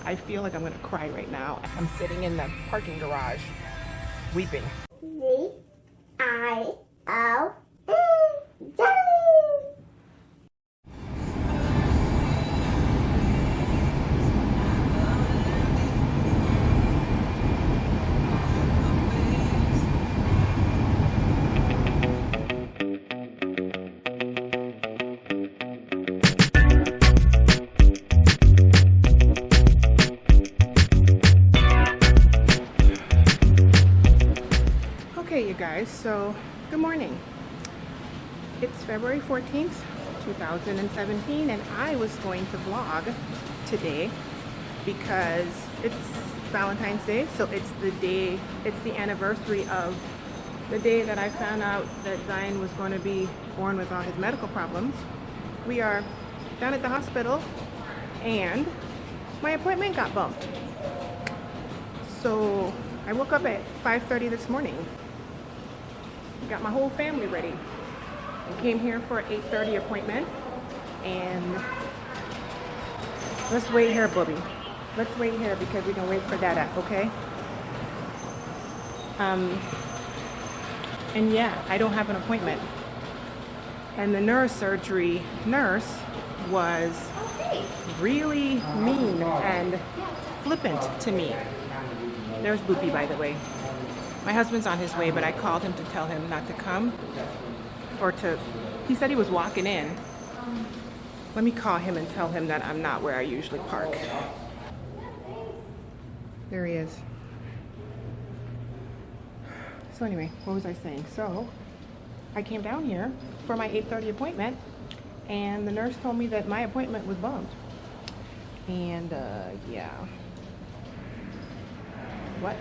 I feel like I'm gonna cry right now. I'm sitting in the parking garage, weeping. V-I-O-N, Okay, you guys, so good morning. It's February 14th, 2017, and I was going to vlog today because it's Valentine's Day, so it's the anniversary of the day that I found out that Zion was going to be born with all his medical problems. We are down at the hospital, and my appointment got bumped. So I woke up at 5:30 this morning. Got my whole family ready and came here for an 8:30 appointment. And let's wait here, Bobby. Let's wait here because we can wait for Dada, okay? And yeah, I don't have an appointment. And the neurosurgery nurse was really mean and flippant to me. There's Boopy, by the way. My husband's on his way, but I called him to tell him not to come, he said he was walking in. Let me call him and tell him that I'm not where I usually park. There he is. So anyway, what was I saying? So I came down here for my 8:30 appointment, and the nurse told me that my appointment was bumped. And yeah. What?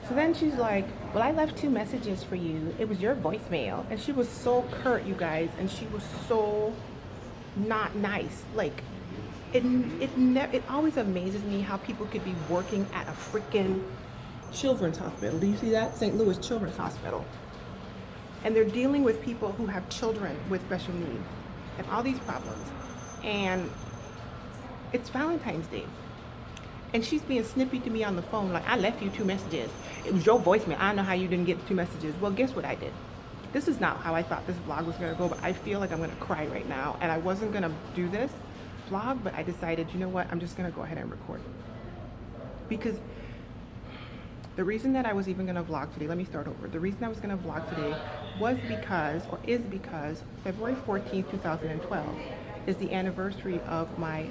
So then she's like, well, I left 2 messages for you. It was your voicemail. And she was so curt, you guys. And she was so not nice. Like, it always amazes me how people could be working at a freaking children's hospital. Do you see that? St. Louis Children's Hospital. And they're dealing with people who have children with special needs and all these problems. And it's Valentine's Day. And she's being snippy to me on the phone, like, I left you 2 messages. It was your voicemail. I don't know how you didn't get the 2 messages. Well, guess what I did? This is not how I thought this vlog was going to go, but I feel like I'm going to cry right now. And I wasn't going to do this vlog, but I decided, you know what? I'm just going to go ahead and record it. Because the reason that I was even going to vlog today, let me start over. The reason I was going to vlog today is because February 14th, 2012 is the anniversary of my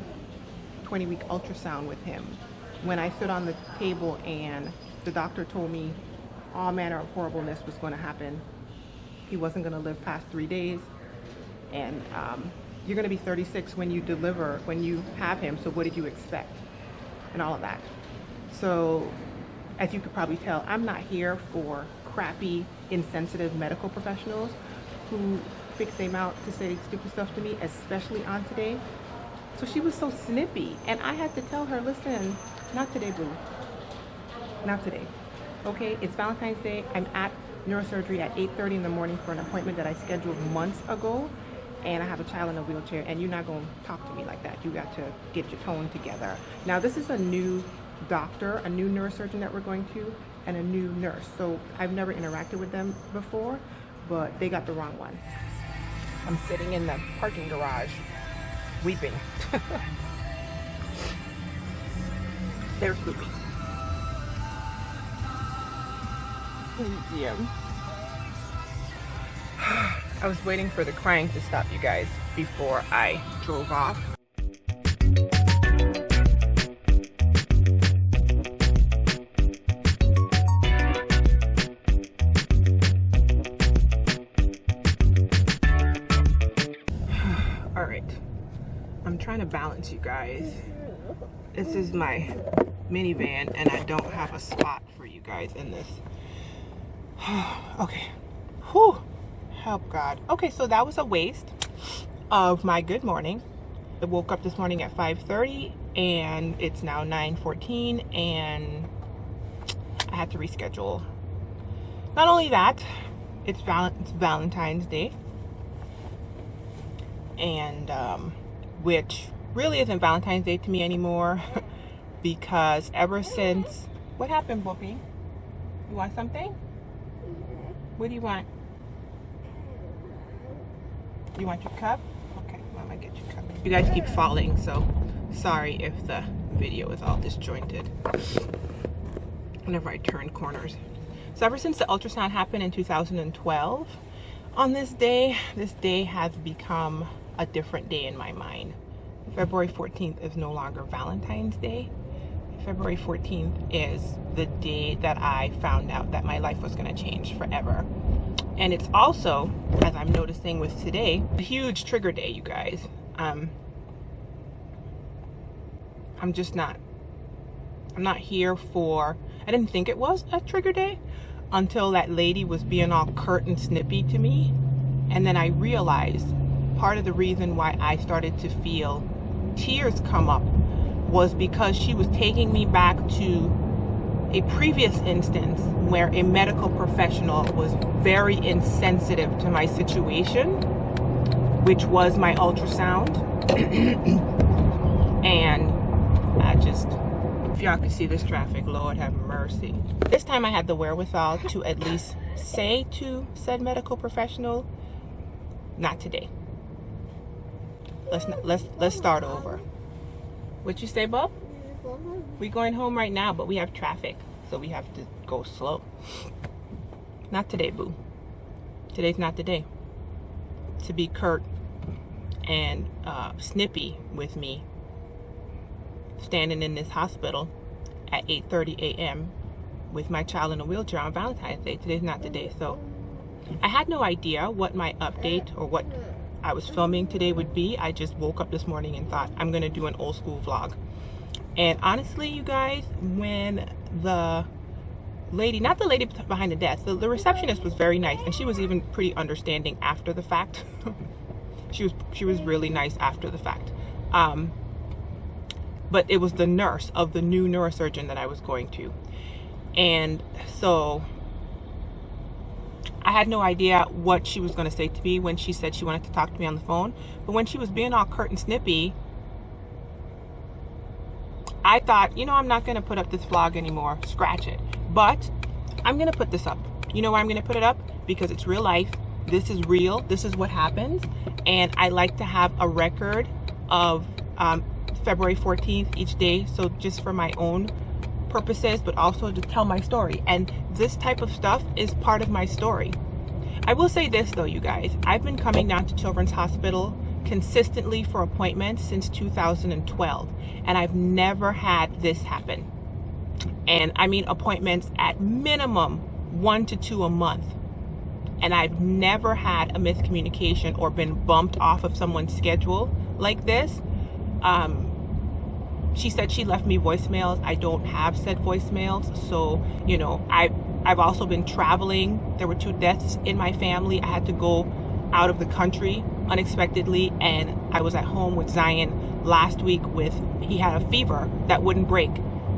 20-week ultrasound with him, when I stood on the table and the doctor told me all manner of horribleness was going to happen. He wasn't going to live past 3 days, and you're going to be 36 when you deliver, when you have him, so what did you expect, and all of that. So as you could probably tell, I'm not here for crappy, insensitive medical professionals who fix their mouth to say stupid stuff to me, especially on today. So she was so snippy, and I had to tell her, listen, not today, boo. Not today. Okay, it's Valentine's Day. I'm at neurosurgery at 8:30 in the morning for an appointment that I scheduled months ago, and I have a child in a wheelchair, and you're not going to talk to me like that. You got to get your tone together. Now, this is a new doctor, a new neurosurgeon that we're going to, and a new nurse. So I've never interacted with them before, but they got the wrong one. I'm sitting in the parking garage, weeping. There's Boopy. Yeah. I was waiting for the crying to stop, you guys, before I drove off. All right. I'm trying to balance, you guys. This is my minivan, and I don't have a spot for you guys in this. Okay. Whew. Help God. Okay, so that was a waste of my good morning. I woke up this morning at 5:30, and it's now 9:14, and I had to reschedule. Not only that, it's Valentine's Day, and which really isn't Valentine's Day to me anymore because ever since, what happened, Boopy? You want something? What do you want? You want your cup? Okay, Mama, get your cup. You guys keep falling, so sorry if the video is all disjointed whenever I turn corners. So ever since the ultrasound happened in 2012, on this day has become a different day in my mind. February 14th is no longer Valentine's Day. February 14th is the day that I found out that my life was going to change forever. And it's also, as I'm noticing with today, a huge trigger day, you guys. I'm not here for, I didn't think it was a trigger day until that lady was being all curt and snippy to me. And then I realized part of the reason why I started to feel tears come up was because she was taking me back to a previous instance where a medical professional was very insensitive to my situation, which was my ultrasound. And I just, if y'all could see this traffic, Lord have mercy. This time I had the wherewithal to at least say to said medical professional, not today. Let's start over. What you say, Bob? We're going home right now, but we have traffic, so we have to go slow. Not today, boo. Today's not the day to be curt and snippy with me standing in this hospital at 8:30 a.m. with my child in a wheelchair on Valentine's Day. Today's not the day. So I had no idea what my update or what I was filming today would be. I just woke up this morning and thought I'm gonna do an old school vlog. And honestly, you guys, when the lady, not the lady behind the desk, the receptionist was very nice, and she was even pretty understanding after the fact. she was really nice after the fact. But it was the nurse of the new neurosurgeon that I was going to. And so I had no idea what she was going to say to me when she said she wanted to talk to me on the phone. But when she was being all curt and snippy, I thought, you know, I'm not going to put up this vlog anymore. Scratch it. But I'm going to put this up. You know why I'm going to put it up? Because it's real life. This is real. This is what happens. And I like to have a record of February 14th each day. So just for my own purposes, but also to tell my story. And this type of stuff is part of my story. I will say this though, you guys, I've been coming down to Children's Hospital consistently for appointments since 2012, and I've never had this happen. And I mean appointments at minimum 1 to 2 a month. And I've never had a miscommunication or been bumped off of someone's schedule like this. She said she left me voicemails. I don't have said voicemails. So, you know, I've also been traveling. There were 2 deaths in my family. I had to go out of the country unexpectedly, and I was at home with Zion last week he had a fever that wouldn't break.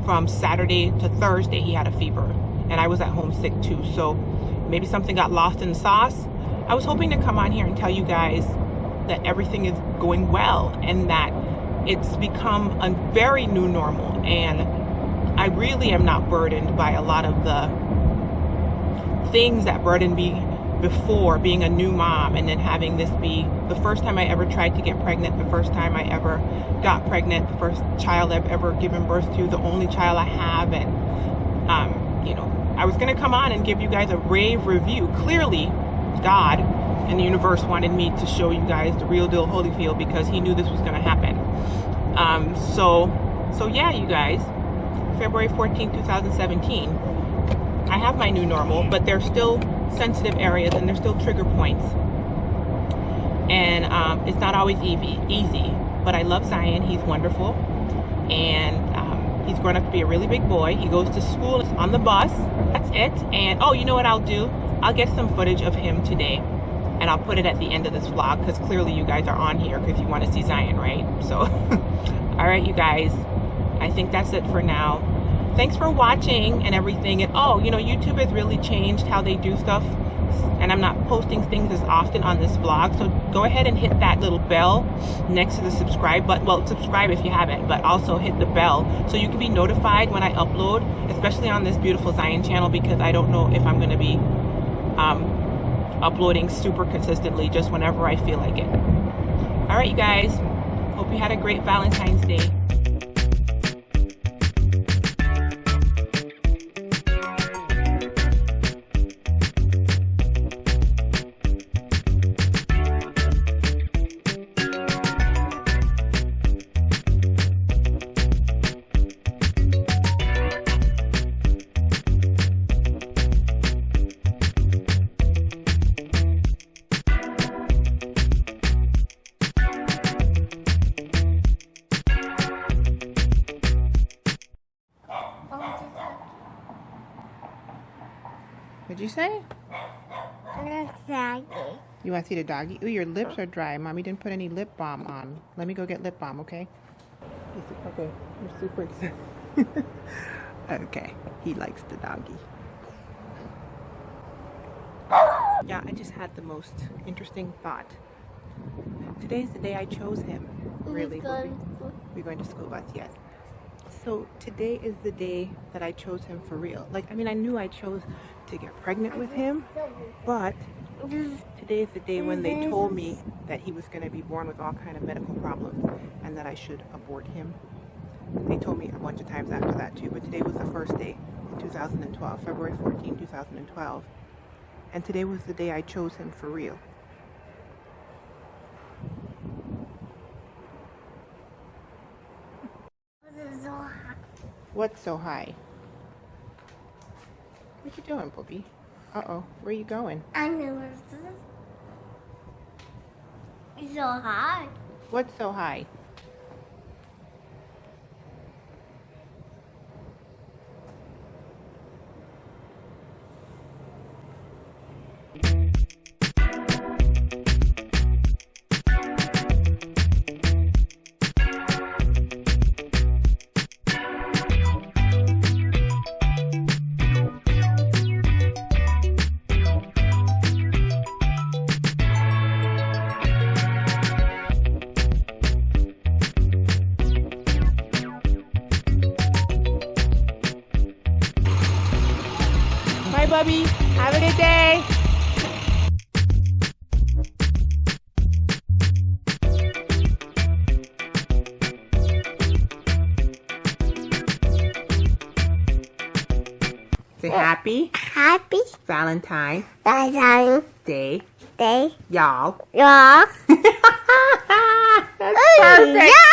From Saturday to Thursday, he had a fever, and I was at home sick too. So maybe something got lost in the sauce. I was hoping to come on here and tell you guys that everything is going well and that it's become a very new normal, and I really am not burdened by a lot of the things that burdened me before, being a new mom and then having this be the first time I ever tried to get pregnant, the first time I ever got pregnant, the first child I've ever given birth to, the only child I have. And you know, I was going to come on and give you guys a rave review. Clearly God and the universe wanted me to show you guys the real deal Holyfield, because he knew this was going to happen. So yeah, you guys, February 14, 2017, I have my new normal, but there's still sensitive areas and there's still trigger points. And it's not always easy, but I love Zion. He's wonderful. And he's grown up to be a really big boy. He goes to school on the bus. That's it. And oh, you know what I'll do? I'll get some footage of him today, and I'll put it at the end of this vlog, because clearly you guys are on here because you want to see Zion, right? So, all right, you guys, I think that's it for now. Thanks for watching and everything. And oh, you know, YouTube has really changed how they do stuff and I'm not posting things as often on this vlog. So go ahead and hit that little bell next to the subscribe button. Well, subscribe if you haven't, but also hit the bell so you can be notified when I upload, especially on this beautiful Zion channel, because I don't know if I'm going to be uploading super consistently, just whenever I feel like it. All right, you guys, hope you had a great Valentine's Day. What'd you say? Doggy. You want to see the doggy? Ooh, your lips are dry. Mommy didn't put any lip balm on. Let me go get lip balm, okay? Okay, you're super excited. Okay, he likes the doggy. Yeah, I just had the most interesting thought. Today's the day I chose him. Really? We're going to school bus, yes. So today is the day that I chose him for real. Like, I mean, I knew I chose to get pregnant with him, but today is the day when they told me that he was going to be born with all kind of medical problems and that I should abort him. They told me a bunch of times after that too, but today was the first day in 2012, February 14, 2012. And today was the day I chose him for real. What's so high? What you doing, Poopy? Uh-oh, where you going? I know it's so high. What's so high? Bye, Bubby. Have a good day. Say happy Valentine's Day, y'all. Yeah. That's perfect.